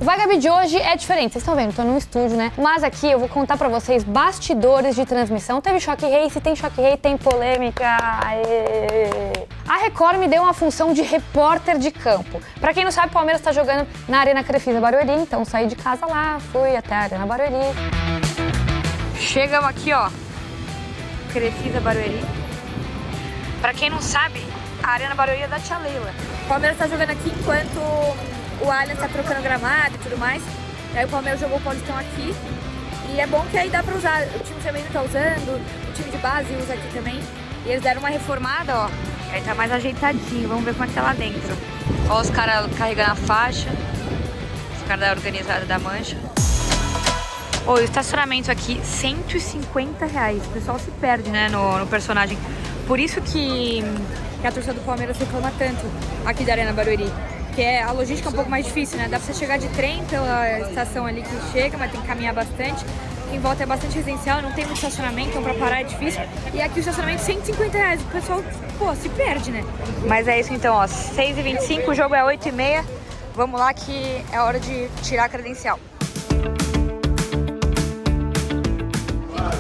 O Vai Gabi de hoje é diferente, vocês estão vendo, tô num estúdio, né? Mas aqui eu vou contar pra vocês bastidores de transmissão. Teve Choque Rei, se tem Choque Rei, tem polêmica. Aê! A Record me deu uma função de repórter de campo. Pra quem não sabe, o Palmeiras tá jogando na Arena Crefisa Barueri, então saí de casa lá, fui até a Arena Barueri. Chegamos aqui, ó, Crefisa Barueri. Pra quem não sabe, a Arena Barueri é da tia Leila. O Palmeiras tá jogando aqui enquanto o Allianz tá trocando gramado e tudo mais. E aí o Palmeiras jogou o Paulistão aqui. E é bom que aí dá pra usar. O time também tá usando, o time de base usa aqui também. E eles deram uma reformada, ó. E aí tá mais ajeitadinho. Vamos ver como é que tá lá dentro. Ó os caras carregando a faixa. Os caras da organizada da Mancha. Ô, o estacionamento aqui, R$150. O pessoal se perde, né, no personagem. Por isso que a torcida do Palmeiras reclama tanto aqui da Arena Barueri. Porque a logística é um pouco mais difícil, né? Dá pra você chegar de trem pela estação ali que chega, mas tem que caminhar bastante. Em volta é bastante residencial, não tem muito estacionamento, então pra parar é difícil. E aqui o estacionamento R$150. O pessoal, pô, se perde, né? Mas é isso então, ó. 6h25, o jogo é 8h30. Vamos lá que é hora de tirar a credencial.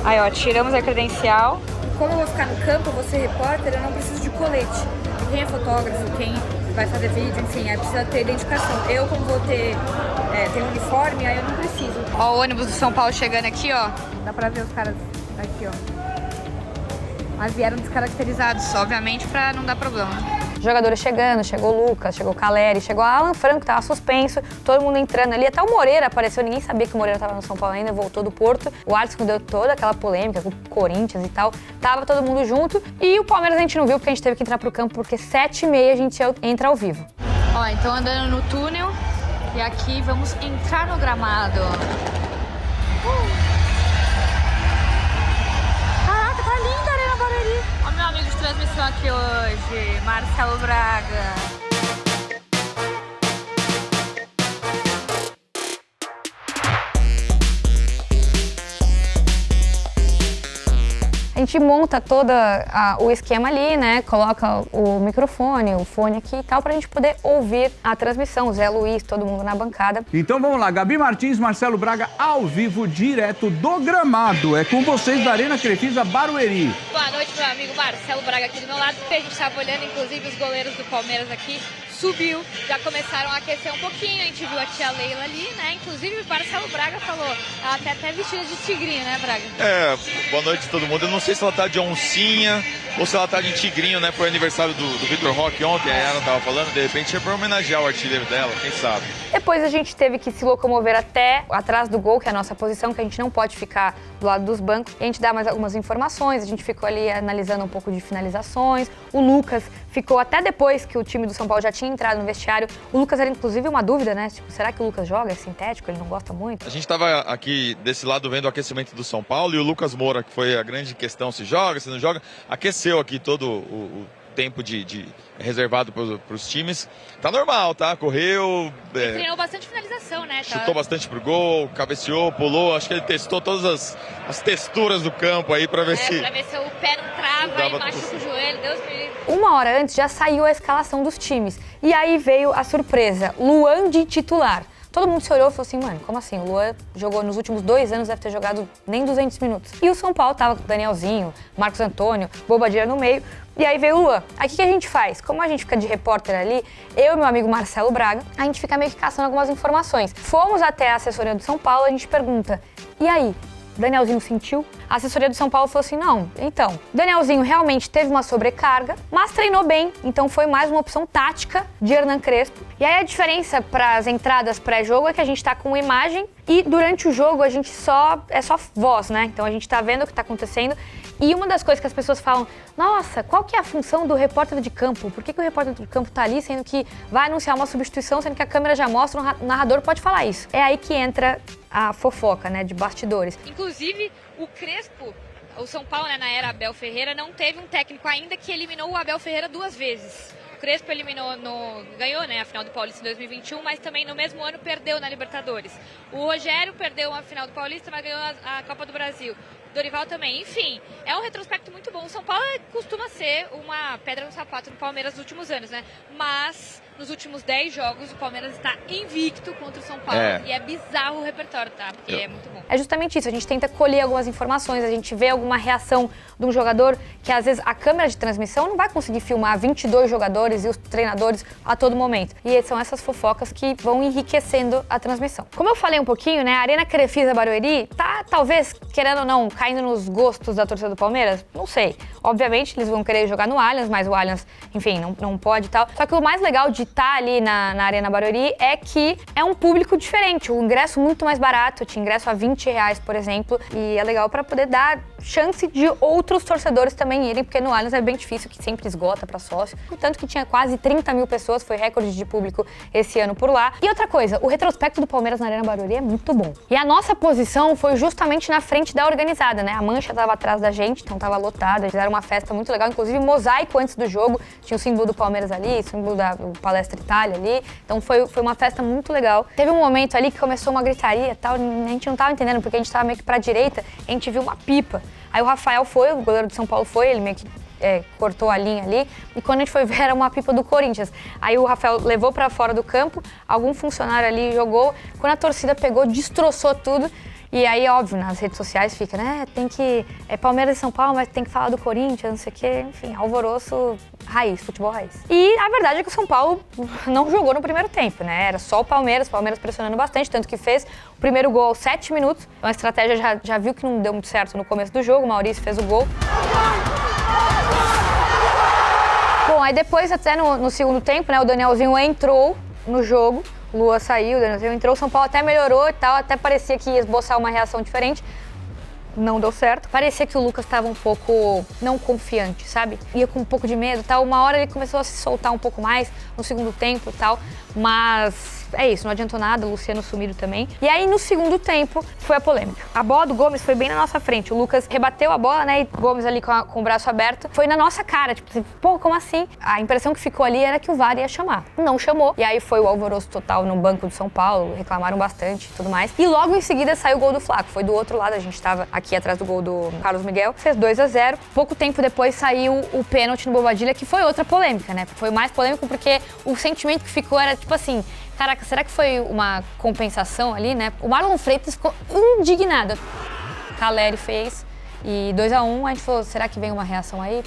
Aí, ó, tiramos a credencial. Como eu vou ficar no campo, eu vou ser repórter, eu não preciso de colete. Quem é fotógrafo, quem vai fazer vídeo, enfim, aí precisa ter identificação. Eu, como vou ter uniforme, aí eu não preciso. Ó, o ônibus do São Paulo chegando aqui, ó. Dá pra ver os caras aqui, ó. Mas vieram descaracterizados, obviamente, pra não dar problema. Jogadores chegando, chegou o Lucas, chegou o Caleri, chegou o Alan Franco, que tava suspenso, todo mundo entrando ali, até o Moreira apareceu, ninguém sabia que o Moreira tava no São Paulo ainda, voltou do Porto. O Alisson deu toda aquela polêmica com o Corinthians e tal, tava todo mundo junto. E o Palmeiras a gente não viu porque a gente teve que entrar pro campo, porque 7h30 a gente entra ao vivo. Ó, então andando no túnel e aqui vamos entrar no gramado. Caraca, tá linda a Arena Barueri. Ó, meu amigo de transmissão aqui hoje, Marcelo Braga. A gente monta todo o esquema ali, né? Coloca o microfone, o fone aqui e tal, pra gente poder ouvir a transmissão. O Zé Luiz, todo mundo na bancada. Então vamos lá, Gabi Martins, Marcelo Braga, ao vivo, direto do gramado. É com vocês da Arena Crefisa Barueri. Boa noite, meu amigo Marcelo Braga aqui do meu lado. A gente estava olhando, inclusive, os goleiros do Palmeiras aqui. Subiu, já começaram a aquecer um pouquinho, a gente viu a tia Leila ali, né? Inclusive o Marcelo Braga falou, ela tá até vestida de tigrinho, né, Braga? Boa noite a todo mundo. Eu não sei se ela tá de oncinha ou se ela tá de tigrinho, né? Foi aniversário do Vitor Roque ontem, a Ana tava falando, de repente é pra homenagear o artilheiro dela, quem sabe? Depois a gente teve que se locomover até atrás do gol, que é a nossa posição, que a gente não pode ficar do lado dos bancos. E a gente dá mais algumas informações, a gente ficou ali analisando um pouco de finalizações. O Lucas ficou até depois que o time do São Paulo já tinha entrado no vestiário. O Lucas era inclusive uma dúvida, né? Tipo, será que o Lucas joga? É sintético? Ele não gosta muito? A gente tava aqui desse lado vendo o aquecimento do São Paulo e o Lucas Moura, que foi a grande questão, se joga, se não joga, aqueceu aqui todo o tempo reservado para os times. Tá normal, tá? Correu. Ele treinou bastante finalização, né? Chutou bastante pro gol, cabeceou, pulou. Acho que ele testou todas as texturas do campo aí para ver se... Pra ver se o pé não trava e machuca o joelho, Deus me livre. Uma hora antes já saiu a escalação dos times. E aí veio a surpresa, Luan de titular. Todo mundo se olhou e falou assim, mano, como assim? O Luan jogou nos últimos 2 anos, deve ter jogado nem 200 minutos. E o São Paulo tava com o Danielzinho, Marcos Antônio, Bobadilla no meio. E aí veio o Luan. Aí o que a gente faz? Como a gente fica de repórter ali, eu e meu amigo Marcelo Braga, a gente fica meio que caçando algumas informações. Fomos até a assessoria do São Paulo, a gente pergunta, e aí? Danielzinho sentiu? A assessoria do São Paulo falou assim, não, então, Danielzinho realmente teve uma sobrecarga, mas treinou bem, então foi mais uma opção tática de Hernan Crespo. E aí a diferença para as entradas pré-jogo é que a gente tá com imagem e durante o jogo a gente é só voz, né? Então a gente tá vendo o que tá acontecendo. E uma das coisas que as pessoas falam, nossa, qual que é a função do repórter de campo? Por que o repórter de campo tá ali, sendo que vai anunciar uma substituição, sendo que a câmera já mostra, o narrador pode falar isso. É aí que entra a fofoca, né, de bastidores. Inclusive, o Crespo, o São Paulo, né, na era Abel Ferreira, não teve um técnico ainda que eliminou o Abel Ferreira 2 vezes. O Crespo ganhou, né, a final do Paulista em 2021, mas também no mesmo ano perdeu na Libertadores. O Rogério perdeu a final do Paulista, mas ganhou a Copa do Brasil. Dorival também. Enfim, é um retrospecto muito bom. O São Paulo costuma ser uma pedra no sapato do Palmeiras nos últimos anos, né? Mas nos últimos 10 jogos o Palmeiras está invicto contra o São Paulo. E é bizarro o repertório, tá? Porque é muito bom. É justamente isso, a gente tenta colher algumas informações, a gente vê alguma reação de um jogador que às vezes a câmera de transmissão não vai conseguir filmar 22 jogadores e os treinadores a todo momento. E são essas fofocas que vão enriquecendo a transmissão. Como eu falei um pouquinho, né, a Arena Crefisa Barueri tá, talvez, querendo ou não, caindo nos gostos da torcida do Palmeiras? Não sei. Obviamente, eles vão querer jogar no Allianz, mas o Allianz, enfim, não pode e tal. Só que o mais legal de estar ali na Arena Barueri é que é um público diferente. O ingresso muito mais barato, tinha ingresso a R$20, por exemplo, e é legal para poder dar chance de outros torcedores também irem, porque no Allianz é bem difícil, que sempre esgota para sócio. Tanto que tinha quase 30 mil pessoas, foi recorde de público esse ano por lá. E outra coisa, o retrospecto do Palmeiras na Arena Barueri é muito bom. E a nossa posição foi justamente na frente da organizada, né? A Mancha tava atrás da gente, então tava lotada. Fizeram uma festa muito legal, inclusive mosaico antes do jogo. Tinha o símbolo do Palmeiras ali, o símbolo do Palestra Itália ali. Então foi uma festa muito legal. Teve um momento ali que começou uma gritaria e tal, a gente não tava entendendo, porque a gente tava meio que pra direita, a gente viu uma pipa. Aí o Rafael foi, o goleiro de São Paulo foi, ele meio que cortou a linha ali, e quando a gente foi ver era uma pipa do Corinthians. Aí o Rafael levou pra fora do campo, algum funcionário ali jogou, quando a torcida pegou, destroçou tudo. E aí, óbvio, nas redes sociais fica, né, tem que... É Palmeiras e São Paulo, mas tem que falar do Corinthians, não sei o quê. Enfim, alvoroço raiz, futebol raiz. E a verdade é que o São Paulo não jogou no primeiro tempo, né? Era só o Palmeiras pressionando bastante, tanto que fez o primeiro gol aos 7 minutos. Uma estratégia já viu que não deu muito certo no começo do jogo, o Maurício fez o gol. Bom, aí depois, até no segundo tempo, né, o Danielzinho entrou no jogo. Lua saiu, o Danielzinho entrou, o São Paulo até melhorou e tal, até parecia que ia esboçar uma reação diferente. Não deu certo. Parecia que o Lucas estava um pouco não confiante, sabe? Ia com um pouco de medo e tal. Uma hora ele começou a se soltar um pouco mais no segundo tempo e tal, mas é isso, não adiantou nada, o Luciano sumido também. E aí no segundo tempo foi a polêmica. A bola do Gomes foi bem na nossa frente. O Lucas rebateu a bola, né? E o Gomes ali com o braço aberto. Foi na nossa cara, tipo assim, pô, como assim? A impressão que ficou ali era que o VAR ia chamar. Não chamou. E aí foi o alvoroço total no banco do São Paulo, reclamaram bastante e tudo mais. E logo em seguida saiu o gol do Flaco. Foi do outro lado, a gente tava aqui atrás do gol do Carlos Miguel. Fez 2-0. Pouco tempo depois saiu o pênalti no Bobadilla, que foi outra polêmica, né? Foi mais polêmico porque o sentimento que ficou era tipo assim, caraca, será que foi uma compensação ali, né? O Marlon Freitas ficou indignado. Caleri fez e 2-1, a gente falou, será que vem uma reação aí?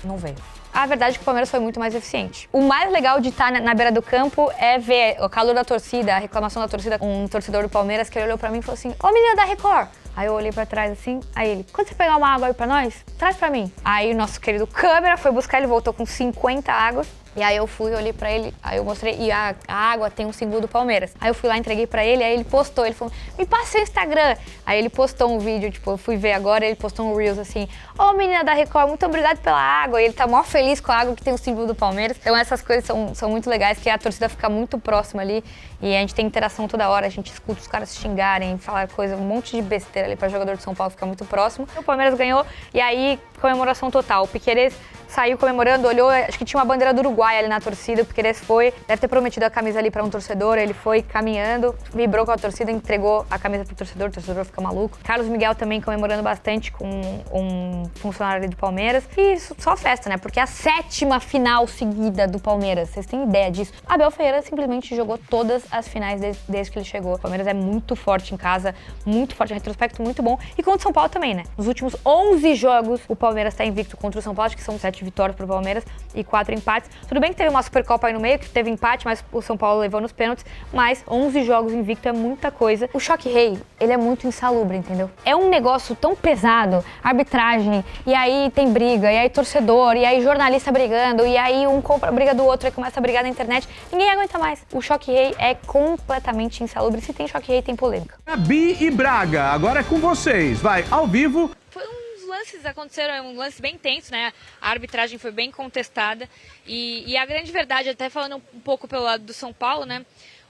Não veio. A verdade é que o Palmeiras foi muito mais eficiente. O mais legal de estar na beira do campo é ver o calor da torcida, a reclamação da torcida. Um torcedor do Palmeiras que olhou pra mim e falou assim, ô menina da Record. Aí eu olhei pra trás assim, aí ele, quando você pegar uma água aí pra nós, traz pra mim. Aí o nosso querido câmera foi buscar, ele voltou com 50 águas. E aí eu fui, olhei pra ele, aí eu mostrei, e a água tem um símbolo do Palmeiras. Aí eu fui lá, entreguei pra ele, aí ele postou, ele falou, me passa seu Instagram. Aí ele postou um vídeo, tipo, eu fui ver agora, ele postou um Reels assim, ô menina da Record, muito obrigado pela água. E ele tá mó feliz com a água que tem o símbolo do Palmeiras. Então essas coisas são muito legais, que a torcida fica muito próxima ali. E a gente tem interação toda hora, a gente escuta os caras xingarem, falar coisa, um monte de besteira ali pra jogador de São Paulo ficar muito próximo. O Palmeiras ganhou, e aí comemoração total. O Piquerez saiu comemorando, olhou, acho que tinha uma bandeira do Uruguai ali na torcida, o Piquerez foi, deve ter prometido a camisa ali pra um torcedor, ele foi caminhando, vibrou com a torcida, entregou a camisa pro torcedor, o torcedor fica maluco. Carlos Miguel também comemorando bastante com um funcionário ali do Palmeiras. E isso, só festa, né? Porque é a 7ª final seguida do Palmeiras, vocês têm ideia disso? Abel Ferreira simplesmente jogou todas as finais desde que ele chegou. O Palmeiras é muito forte em casa, muito forte, retrospecto muito bom. E contra o São Paulo também, né? Nos últimos 11 jogos, o Palmeiras tá invicto contra o São Paulo, acho que são 7 vitórias pro Palmeiras e 4 empates. Tudo bem que teve uma Supercopa aí no meio, que teve empate, mas o São Paulo levou nos pênaltis, mas 11 jogos invicto é muita coisa. O choque rei, ele é muito insalubre, entendeu? É um negócio tão pesado, arbitragem, e aí tem briga, e aí torcedor, e aí jornalista brigando, e aí um compra a briga do outro e começa a brigar na internet, ninguém aguenta mais. O choque rei é completamente insalubre. Se tem choque rei, tem polêmica. Gabi e Braga, agora é com vocês. Vai, ao vivo. Foi uns lances, aconteceram um lance bem tenso, né? A arbitragem foi bem contestada. E a grande verdade, até falando um pouco pelo lado do São Paulo, né?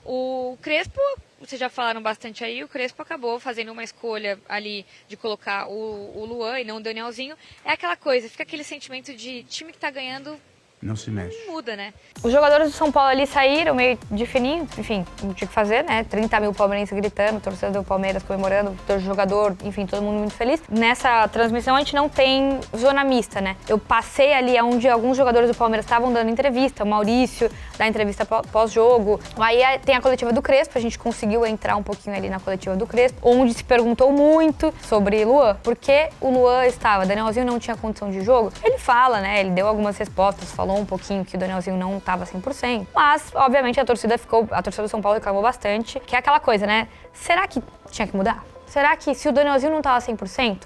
O Crespo, vocês já falaram bastante aí, o Crespo acabou fazendo uma escolha ali de colocar o Luan e não o Danielzinho. É aquela coisa, fica aquele sentimento de time que tá ganhando, Não se mexe. Muda, né? Os jogadores do São Paulo ali saíram meio de fininho, enfim, não tinha o que fazer, né? 30 mil palmeirenses gritando, torcedor do Palmeiras comemorando, todo jogador, enfim, todo mundo muito feliz. Nessa transmissão a gente não tem zona mista, né? Eu passei ali onde alguns jogadores do Palmeiras estavam dando entrevista, o Maurício dá entrevista pós-jogo. Aí tem a coletiva do Crespo, a gente conseguiu entrar um pouquinho ali na coletiva do Crespo, onde se perguntou muito sobre Luan, porque o Luan estava, Danielzinho não tinha condição de jogo. Ele fala, né? Ele deu algumas respostas, falou um pouquinho que o Danielzinho não estava 100%, mas, obviamente, a torcida do São Paulo reclamou bastante, que é aquela coisa, né? Será que tinha que mudar? Será que se o Danielzinho não estava 100%,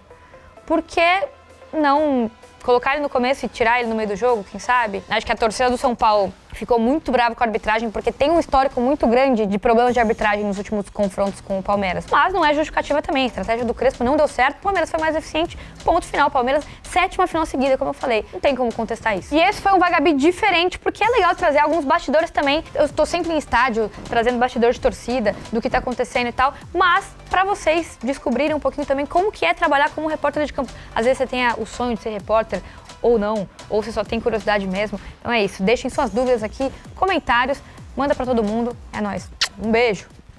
por que não colocar ele no começo e tirar ele no meio do jogo, quem sabe? Acho que a torcida do São Paulo ficou muito brava com a arbitragem, porque tem um histórico muito grande de problemas de arbitragem nos últimos confrontos com o Palmeiras. Mas não é justificativa também. A estratégia do Crespo não deu certo, o Palmeiras foi mais eficiente, ponto final. Palmeiras, 7ª final seguida, como eu falei. Não tem como contestar isso. E esse foi um Vagabi diferente, porque é legal trazer alguns bastidores também. Eu estou sempre em estádio, trazendo bastidor de torcida, do que tá acontecendo e tal, mas pra vocês descobrirem um pouquinho também como que é trabalhar como repórter de campo. Às vezes você tem o sonho de ser repórter, ou não, ou você só tem curiosidade mesmo. Então é isso, deixem suas dúvidas aqui, comentários, manda pra todo mundo, é nóis. Um beijo!